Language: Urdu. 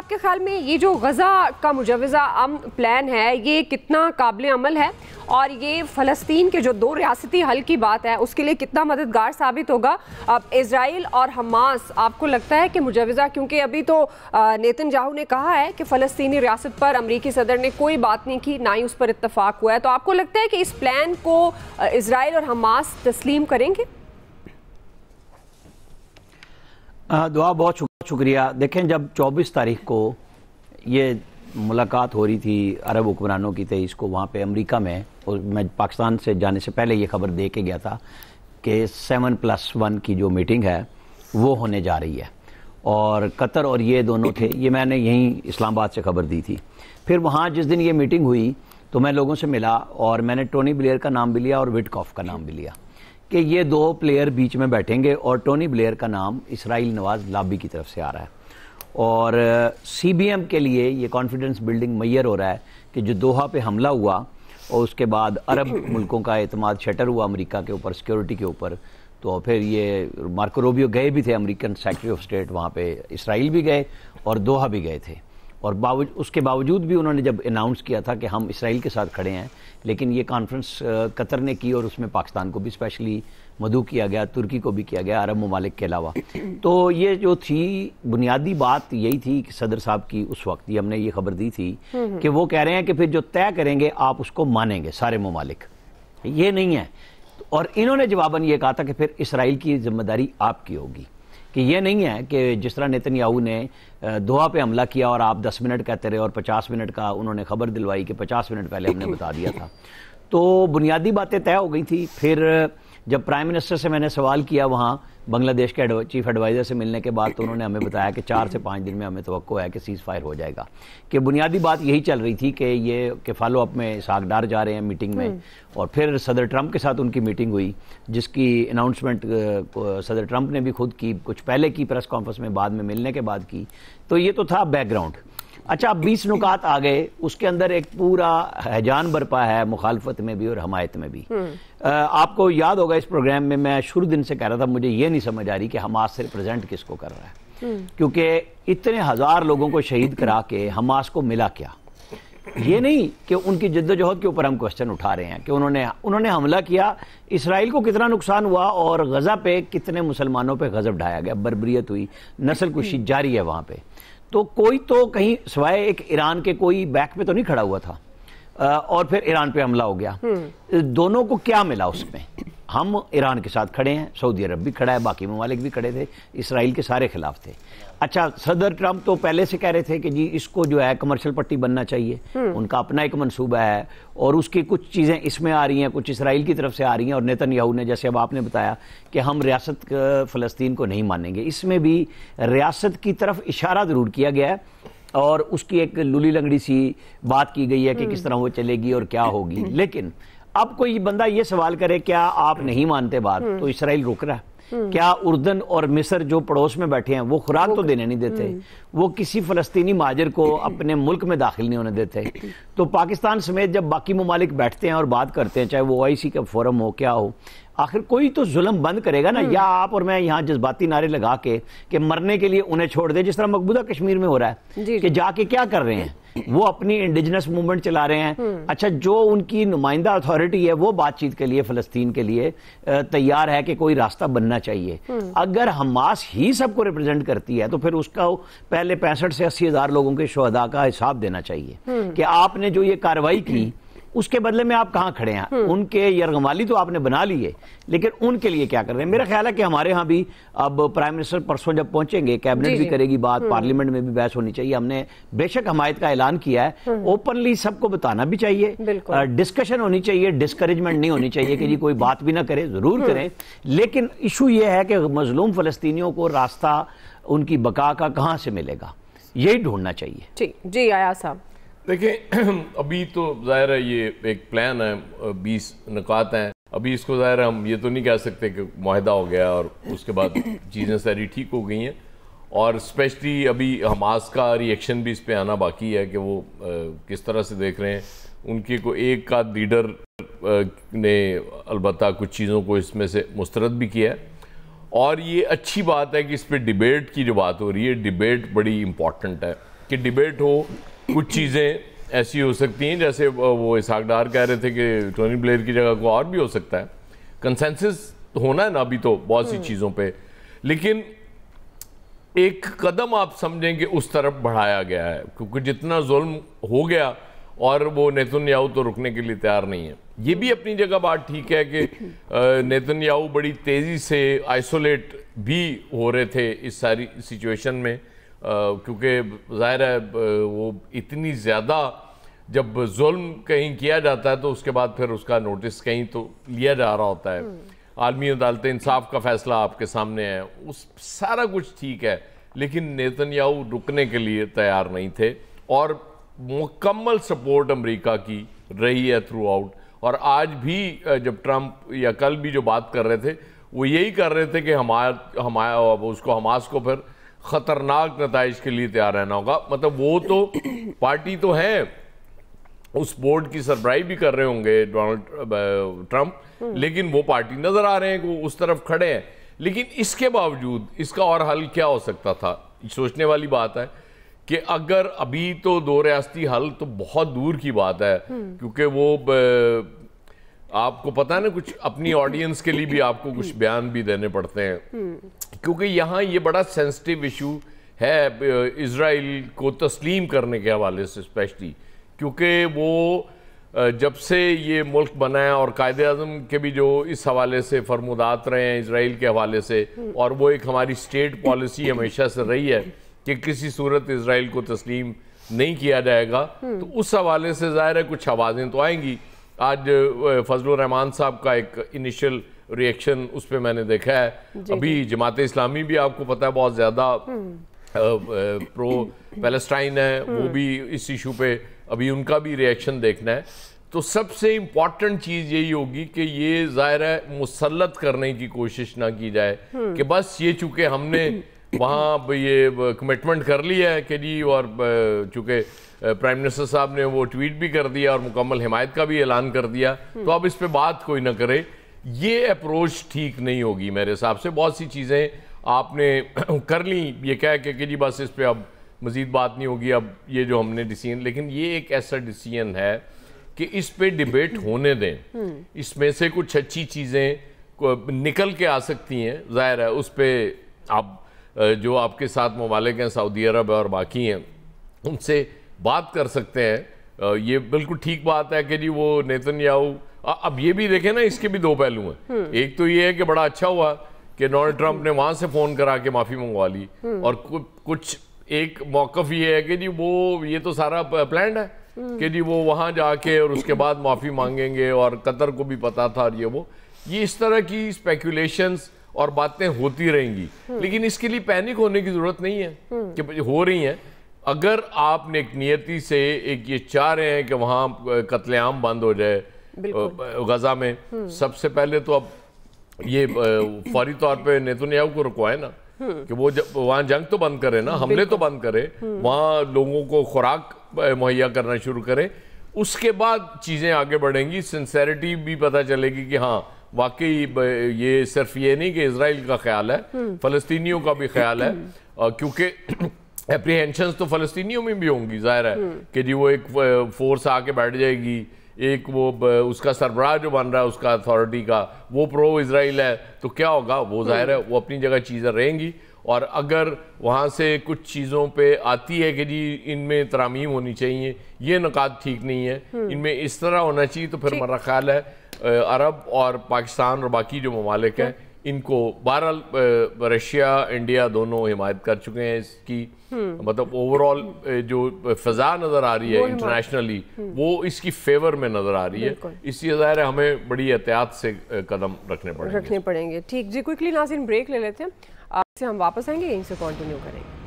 آپ کے خیال میں یہ جو غزہ کا مجوزہ امن پلان ہے یہ کتنا قابل عمل ہے اور یہ فلسطین کے جو 2 ریاستی حل کی بات ہے اس کے لیے کتنا مددگار ثابت ہوگا؟ اب اسرائیل اور حماس، آپ کو لگتا ہے کہ مجوزہ، کیونکہ ابھی تو نیتن یاہو نے کہا ہے کہ فلسطینی ریاست پر امریکی صدر نے کوئی بات نہیں کی، نہ ہی اس پر اتفاق ہوا ہے، تو آپ کو لگتا ہے کہ اس پلان کو اسرائیل اور حماس تسلیم کریں گے؟ دعا بہت شکریہ۔ دیکھیں، جب 24 تاریخ کو یہ ملاقات ہو رہی تھی عرب حکمرانوں کی 23 کو وہاں پہ امریکہ میں، اور میں پاکستان سے جانے سے پہلے یہ خبر دے کے گیا تھا کہ 7+1 کی جو میٹنگ ہے وہ ہونے جا رہی ہے، اور قطر اور یہ دونوں تھے، یہ میں نے یہیں اسلام آباد سے خبر دی تھی۔ پھر وہاں جس دن یہ میٹنگ ہوئی تو میں لوگوں سے ملا اور میں نے ٹونی بلیئر کا نام بھی لیا اور وٹکاف کا نام بھی لیا کہ یہ 2 پلیئر بیچ میں بیٹھیں گے، اور ٹونی بلیئر کا نام اسرائیل نواز لابی کی طرف سے آ رہا ہے، اور سی بی ایم کے لیے یہ کانفیڈنس بلڈنگ میسر ہو رہا ہے کہ جو دوحہ پہ حملہ ہوا اور اس کے بعد عرب ملکوں کا اعتماد شٹر ہوا امریکہ کے اوپر، سیکیورٹی کے اوپر، تو پھر یہ مارکو روبیو گئے بھی تھے، امریکن سیکرٹری آف اسٹیٹ، وہاں پہ اسرائیل بھی گئے اور دوحہ بھی گئے تھے، اور اس کے باوجود بھی انہوں نے جب اناؤنس کیا تھا کہ ہم اسرائیل کے ساتھ کھڑے ہیں، لیکن یہ کانفرنس قطر نے کی اور اس میں پاکستان کو بھی اسپیشلی مدعو کیا گیا، ترکی کو بھی کیا گیا، عرب ممالک کے علاوہ۔ تو یہ جو تھی بنیادی بات یہی تھی کہ صدر صاحب کی اس وقت ہم نے یہ خبر دی تھی کہ وہ کہہ رہے ہیں کہ پھر جو طے کریں گے آپ اس کو مانیں گے سارے ممالک، یہ نہیں ہے، اور انہوں نے جواباً یہ کہا تھا کہ پھر اسرائیل کی ذمہ داری آپ کی ہوگی، کہ یہ نہیں ہے کہ جس طرح نیتن یاہو نے دوحہ پہ حملہ کیا اور آپ 10 منٹ کہتے رہے اور 50 منٹ کا انہوں نے خبر دلوائی کہ 50 منٹ پہلے ہم نے بتا دیا تھا۔ تو بنیادی باتیں طے ہو گئی تھی۔ پھر جب پرائم منسٹر سے میں نے سوال کیا وہاں بنگلہ دیش کے چیف ایڈوائزر سے ملنے کے بعد، تو انہوں نے ہمیں بتایا کہ 4 سے 5 دن میں ہمیں توقع ہے کہ سیز فائر ہو جائے گا، کہ بنیادی بات یہی چل رہی تھی کہ یہ کہ فالو اپ میں اسحاق ڈار جا رہے ہیں میٹنگ میں، اور پھر صدر ٹرمپ کے ساتھ ان کی میٹنگ ہوئی جس کی اناؤنسمنٹ صدر ٹرمپ نے بھی خود کی، کچھ پہلے کی پریس کانفرنس میں، بعد میں ملنے کے بعد کی۔ تو یہ تو تھا بیک گراؤنڈ۔ اچھا، اب 20 نکات آ گئے، اس کے اندر ایک پورا ہیجان برپا ہے مخالفت میں بھی اور حمایت میں بھی۔ آپ کو یاد ہوگا اس پروگرام میں میں شروع دن سے کہہ رہا تھا مجھے یہ نہیں سمجھ آ رہی کہ حماس سے ریپرزینٹ کس کو کر رہا ہے، کیونکہ اتنے ہزار لوگوں کو شہید کرا کے حماس کو ملا کیا؟ یہ نہیں کہ ان کی جدوجہد کے اوپر ہم کوسچن اٹھا رہے ہیں کہ انہوں نے حملہ کیا، اسرائیل کو کتنا نقصان ہوا اور غزہ پہ کتنے مسلمانوں پہ غضب ڈھایا گیا، بربریت ہوئی، نسل کشی جاری ہے وہاں پہ۔ تو کوئی تو کہیں سوائے ایک ایران کے کوئی بیک پہ تو نہیں کھڑا ہوا تھا، اور پھر ایران پہ حملہ ہو گیا۔ دونوں کو کیا ملا اس میں؟ ہم ایران کے ساتھ کھڑے ہیں، سعودی عرب بھی کھڑا ہے، باقی ممالک بھی کھڑے تھے، اسرائیل کے سارے خلاف تھے۔ اچھا، صدر ٹرمپ تو پہلے سے کہہ رہے تھے کہ جی اس کو جو ہے کمرشل پٹی بننا چاہیے، ان کا اپنا ایک منصوبہ ہے، اور اس کی کچھ چیزیں اس میں آ رہی ہیں، کچھ اسرائیل کی طرف سے آ رہی ہیں، اور نیتن یاہو نے جیسے اب آپ نے بتایا کہ ہم ریاست فلسطین کو نہیں مانیں گے، اس میں بھی ریاست کی طرف اشارہ ضرور کیا گیا ہے، اور اس کی ایک لولی لنگڑی سی بات کی گئی ہے کہ کس طرح وہ چلے گی اور کیا ہوگی۔ لیکن اب کوئی بندہ یہ سوال کرے کیا آپ نہیں مانتے بات، تو اسرائیل رک رہا ہے؟ کیا اردن اور مصر جو پڑوس میں بیٹھے ہیں وہ خوراک تو دینے نہیں دیتے، وہ کسی فلسطینی مہاجر کو اپنے ملک میں داخل نہیں ہونے دیتے؟ تو پاکستان سمیت جب باقی ممالک بیٹھتے ہیں اور بات کرتے ہیں، چاہے وہ OIC کا فورم ہو کیا ہو، آخر کوئی تو ظلم بند کرے گا نا، یا آپ اور میں یہاں جذباتی نعرے لگا کے کہ مرنے کے لیے انہیں چھوڑ دے، جس طرح مقبوضہ کشمیر میں ہو رہا ہے کہ جا کے کیا کر رہے ہیں، وہ اپنی انڈیجنس موومنٹ چلا رہے ہیں۔ اچھا، جو ان کی نمائندہ اتھارٹی ہے وہ بات چیت کے لیے فلسطین کے لیے تیار ہے کہ کوئی راستہ بننا چاہیے۔ اگر حماس ہی سب کو ریپرزینٹ کرتی ہے تو پھر اس کا پہلے 65 سے 80 ہزار لوگوں کے شہداء کا حساب دینا چاہیے کہ آپ نے جو یہ کارروائی کی اس کے بدلے میں آپ کہاں کھڑے ہیں۔ ان کے یرغمالی تو آپ نے بنا لیے، لیکن ان کے لیے کیا کر رہے ہیں؟ میرا خیال ہے کہ ہمارے ہاں بھی اب پرائم منسٹر پرسوں جب پہنچیں گے، کیبنٹ بھی کرے گی بات، پارلیمنٹ میں بھی بحث ہونی چاہیے۔ ہم نے بے شک حمایت کا اعلان کیا ہے، اوپنلی سب کو بتانا بھی چاہیے، ڈسکشن ہونی چاہیے، ڈسکریجمنٹ نہیں ہونی چاہیے کہ جی کوئی بات بھی نہ کرے، ضرور کریں، لیکن ایشو یہ ہے کہ مظلوم فلسطینیوں کو راستہ ان کی بقا کا کہاں سے ملے گا، یہی ڈھونڈنا چاہیے۔ جی ایاز صاحب، دیکھیں ابھی تو ظاہر ہے یہ ایک پلان ہے، 20 نکات ہیں، ابھی اس کو ظاہر ہے ہم یہ تو نہیں کہہ سکتے کہ معاہدہ ہو گیا اور اس کے بعد چیزیں ساری ٹھیک ہو گئی ہیں، اور اسپیشلی ابھی حماس کا ری ایکشن بھی اس پہ آنا باقی ہے کہ وہ کس طرح سے دیکھ رہے ہیں۔ ان کے کو ایک آدھ لیڈر نے البتہ کچھ چیزوں کو اس میں سے مسترد بھی کیا ہے، اور یہ اچھی بات ہے کہ اس پہ ڈیبیٹ کی جو بات ہو رہی ہے، ڈیبیٹ بڑی امپورٹنٹ ہے، کہ ڈیبیٹ ہو, کچھ چیزیں ایسی ہو سکتی ہیں جیسے وہ اسحاق ڈار کہہ رہے تھے کہ ٹونی بلیئر کی جگہ کو اور بھی ہو سکتا ہے, کنسنسس ہونا ہے نا ابھی تو بہت سی چیزوں پہ, لیکن ایک قدم آپ سمجھیں کہ اس طرف بڑھایا گیا ہے کیونکہ جتنا ظلم ہو گیا اور وہ نیتن یاہو تو رکنے کے لیے تیار نہیں ہے. یہ بھی اپنی جگہ بات ٹھیک ہے کہ نیتن یاہو بڑی تیزی سے آئسولیٹ بھی ہو رہے تھے اس ساری سچویشن میں, کیونکہ ظاہر ہے وہ اتنی زیادہ جب ظلم کہیں کیا جاتا ہے تو اس کے بعد پھر اس کا نوٹس کہیں تو لیا جا رہا ہوتا ہے. عالمی عدالت انصاف کا فیصلہ آپ کے سامنے ہے, اس سارا کچھ ٹھیک ہے, لیکن نیتن یاہو رکنے کے لیے تیار نہیں تھے اور مکمل سپورٹ امریکہ کی رہی ہے تھرو آؤٹ. اور آج بھی جب ٹرمپ یا کل بھی جو بات کر رہے تھے وہ یہی کر رہے تھے کہ حماس کو پھر خطرناک نتائج کے لیے تیار رہنا ہوگا. مطلب وہ تو پارٹی تو ہیں, اس بورڈ کی سربراہی بھی کر رہے ہوں گے ڈونلڈ ٹرمپ, لیکن وہ پارٹی نظر آ رہے ہیں کہ وہ اس طرف کھڑے ہیں. لیکن اس کے باوجود اس کا اور حل کیا ہو سکتا تھا, سوچنے والی بات ہے کہ اگر ابھی تو دو ریاستی حل تو بہت دور کی بات ہے, کیونکہ وہ آپ کو پتہ ہے نا کچھ اپنی آڈینس کے لیے بھی آپ کو کچھ بیان بھی دینے پڑتے ہیں, کیونکہ یہاں یہ بڑا سینسٹیو ایشو ہے اسرائیل کو تسلیم کرنے کے حوالے سے اسپیشلی, کیونکہ وہ جب سے یہ ملک بنا ہے اور قائد اعظم کے بھی جو اس حوالے سے فرمودات رہے ہیں اسرائیل کے حوالے سے, اور وہ ایک ہماری اسٹیٹ پالیسی ہمیشہ سے رہی ہے کہ کسی صورت اسرائیل کو تسلیم نہیں کیا جائے گا, تو اس حوالے سے ظاہر ہے کچھ آوازیں تو آئیں گی. آج فضل الرحمان صاحب کا ایک انیشل ریئیکشن اس پہ میں نے دیکھا ہے, ابھی جماعت اسلامی بھی آپ کو پتہ ہے بہت زیادہ پرو پیلسٹائن ہے, وہ بھی اس ایشو پہ ابھی ان کا بھی ریئیکشن دیکھنا ہے. تو سب سے امپورٹنٹ چیز یہی ہوگی کہ یہ ظاہر ہے مسلط کرنے کی کوشش نہ کی جائے کہ بس یہ چونکہ ہم نے وہاں یہ کمٹمنٹ کر لی ہے کہ جی, اور چونکہ پرائم منسٹر صاحب نے وہ ٹویٹ بھی کر دیا اور مکمل حمایت کا بھی اعلان کر دیا, تو اب اس پہ بات کوئی نہ کرے. یہ اپروچ ٹھیک نہیں ہوگی میرے حساب سے. بہت سی چیزیں آپ نے کر لیں یہ کہہ کے کہ جی بس اس پہ اب مزید بات نہیں ہوگی, اب یہ جو ہم نے ڈیسیژن, لیکن یہ ایک ایسا ڈیسیژن ہے کہ اس پہ ڈیبیٹ ہونے دیں. اس میں سے کچھ اچھی چیزیں نکل کے آ سکتی ہیں, ظاہر ہے اس پہ آپ جو آپ کے ساتھ ممالک ہیں سعودی عرب اور باقی ہیں ان سے بات کر سکتے ہیں. یہ بالکل ٹھیک بات ہے کہ جی وہ نیتن یاہو, اب یہ بھی دیکھیں نا اس کے بھی دو پہلو ہیں. ایک تو یہ ہے کہ بڑا اچھا ہوا کہ ڈونلڈ ٹرمپ نے وہاں سے فون کرا کے معافی منگوا لی, اور کچھ ایک موقف یہ ہے کہ جی وہ یہ تو سارا پلانڈ ہے کہ جی وہ وہاں جا کے اور اس کے بعد معافی مانگیں گے, اور قطر کو بھی پتا تھا اور یہ اس طرح کی اسپیکولیشنز اور باتیں ہوتی رہیں گی. لیکن اس کے لیے پینک ہونے کی ضرورت نہیں ہے کہ ہو رہی ہیں. اگر آپ نیک نیتی سے ایک یہ چاہ رہے ہیں کہ وہاں قتل عام بند ہو جائے غزہ میں, سب سے پہلے تو اب یہ فوری طور پہ نیتن یاہو کو رکوائے نا کہ وہ وہاں جنگ تو بند کرے نا, حملے تو بند کرے, وہاں لوگوں کو خوراک مہیا کرنا شروع کرے. اس کے بعد چیزیں آگے بڑھیں گی, سنسیریٹی بھی پتہ چلے گی کہ ہاں واقعی یہ صرف یہ نہیں کہ اسرائیل کا خیال ہے, فلسطینیوں کا بھی خیال ہے, کیونکہ اپریہنشنز تو فلسطینیوں میں بھی ہوں گی. ظاہر ہے کہ جی وہ ایک فورس آ کے بیٹھ جائے گی, ایک وہ اس کا سربراہ جو بن رہا ہے اس کا اتھارٹی کا وہ پرو اسرائیل ہے, تو کیا ہوگا وہ ظاہر ہے وہ اپنی جگہ چیزیں رہیں گی. اور اگر وہاں سے کچھ چیزوں پہ آتی ہے کہ جی ان میں ترامیم ہونی چاہیے, یہ نکات ٹھیک نہیں ہے, ان میں اس طرح ہونا چاہیے, تو پھر میرا خیال ہے عرب اور پاکستان اور باقی جو ممالک ہیں ان کو بہرحال رشیا انڈیا دونوں حمایت کر چکے ہیں اس کی. مطلب اوورال جو فضا نظر آ رہی ہے انٹرنیشنلی وہ اس کی فیور میں نظر آ رہی ہے. اس لیے ظاہر ہے ہمیں بڑی احتیاط سے قدم رکھنے پڑیں گے. ٹھیک جی, کوئکلی ناظرین بریک لے لیتے ہیں, آپ سے ہم واپس آئیں گے, یہیں سے کنٹینیو کریں گے.